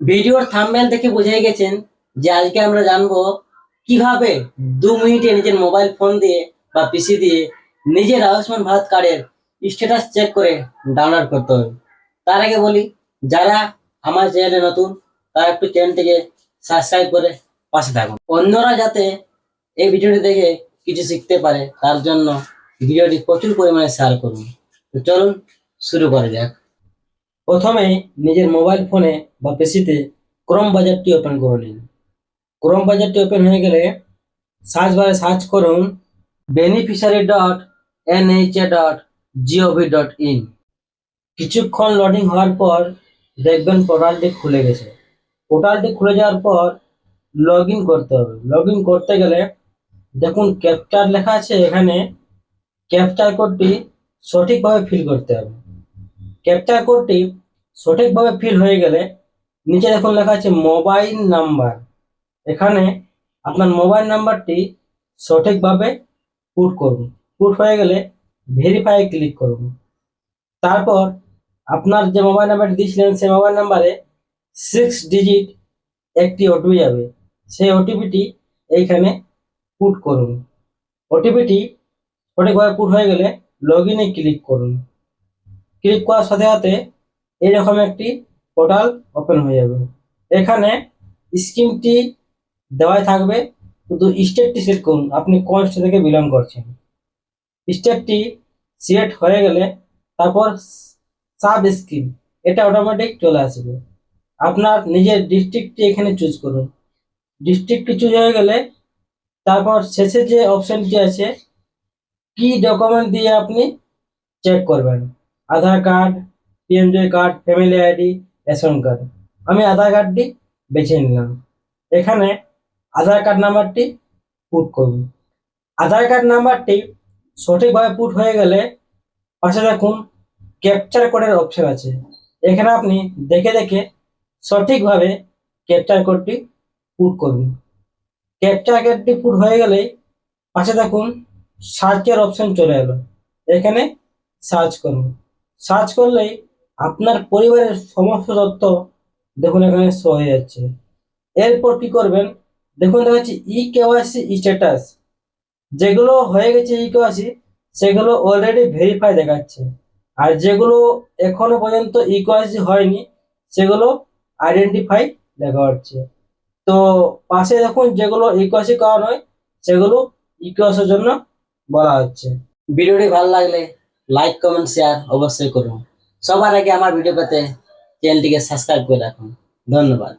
ভিডিওর থাম্বনেল দেখে বুঝে গেছেন যে আজকে আমরা জানবো কিভাবে 2 মিনিটে নিজের মোবাইল ফোন দিয়ে বা পিসি দিয়ে নিজের আয়ুষ্মান ভারত কার্ডের স্ট্যাটাস চেক করে ডাউনলোড করতে হবে। তার আগে বলি, যারা আমার চ্যানেলে নতুন তারা একটু চ্যানেলটিকে সাবস্ক্রাইব করে পাশে থাকুন, অন্যরা যাতে এই ভিডিওটি দেখে কিছু শিখতে পারে তার জন্য ভিডিওটি প্রচুর পরিমাণে শেয়ার করুন। তো চলুন শুরু করা যাক। প্রথমে নিজের মোবাইল ফোনে বা পিসিতে ক্রোম বাজারটি ওপেন করে নিন। ক্রোম বাজারটি ওপেন হয়ে গেলে সার্চ বারে সার্চ করুন beneficiary.nha.gov.in। কিছুক্ষণ লোডিং হওয়ার পর দেখবেন পোর্টালটি খুলে গেছে। পোর্টালটি খুলে যাওয়ার পর লগ ইন করতে হবে। লগ ইন করতে গেলে দেখুন ক্যাপচার লেখা আছে, এখানে ক্যাপচার কোডটি সঠিকভাবে ফিল করতে হবে। ক্যাপচার কোডটি সঠিকভাবে ফিল হয়ে গেলে নিচে দেখুন লেখা আছে মোবাইল নাম্বার। এখানে আপনার মোবাইল নাম্বারটি সঠিকভাবে পুট করুন। পুট হয়ে গেলে ভেরিফাই ক্লিক করুন। তারপর আপনার যে মোবাইল নাম্বারটি দিয়েছিলেন সেই মোবাইল নাম্বারে 6 ডিজিট একটি ওটিপি যাবে। সেই ওটিপিটি এইখানে পুট করুন। ওটিপিটি সঠিকভাবে পুট হয়ে গেলে লগ ইনে ক্লিক করুন। ক্লিক করার সাথে সাথে এইরকম একটি পোর্টাল ওপেন হয়ে যাবে। এখানে স্কিমটি দেওয়াই থাকবে, শুধু স্টেটটি সিলেক্ট করুন আপনি কোন স্টেট থেকে বিলং করছেন। স্টেটটি সিলেক্ট হয়ে গেলে তারপর সাব স্কিম এটা অটোমেটিক চলে আসবে। আপনার নিজের ডিস্ট্রিক্টটি এখানে চুজ করুন। ডিস্ট্রিক্টটি চুজ হয়ে গেলে তারপর শেষে যে অপশনটি আছে কি ডকুমেন্ট দিয়ে আপনি চেক করবেন, Aadhaar card, PMJ card, family ID, ration card. আমি আধার কার্ডটি বেছে নিলাম। এখানে আধার কার্ড নাম্বারটি পুট করুন। আধার কার্ড নাম্বারটি সঠিকভাবে পুট হয়ে গেলে পাশে দেখুন ক্যাপচার কোডের অপশন আছে। এখানে আপনি দেখে দেখে সঠিকভাবে ক্যাপচার কোডটি পুট করুন। ক্যাপচার কোডটি পুট হয়ে গেলে পাশে দেখুন সার্চের অপশন চলে এলো। এখানে সার্চ করুন। সার্চ করলেই আপনার পরিবারের সমস্ত তথ্য দেখুন এখানে শো হয়ে যাচ্ছে। এরপর কি করবেন, দেখুন দেখা যাচ্ছে কেওয়াইসি স্ট্যাটাস। যেগুলো হয়ে গেছে কেওয়াইসি সেগুলো অলরেডি ভেরিফাই দেখাচ্ছে, আর যেগুলো এখনো পর্যন্ত কেওয়াইসি হয়নি সেগুলো আইডেন্টিফাই দেখা হচ্ছে। তো পাশে দেখুন যেগুলো কেওয়াইসি করা নয় সেগুলো কেওয়াইসির জন্য বলা হচ্ছে। ভিডিওটি ভালো লাগলে লাইক কমেন্ট শেয়ার অবশ্যই করুন। সবার আগে আমার ভিডিও পেতে চ্যানেলটিকে সাবস্ক্রাইব করে রাখুন। ধন্যবাদ।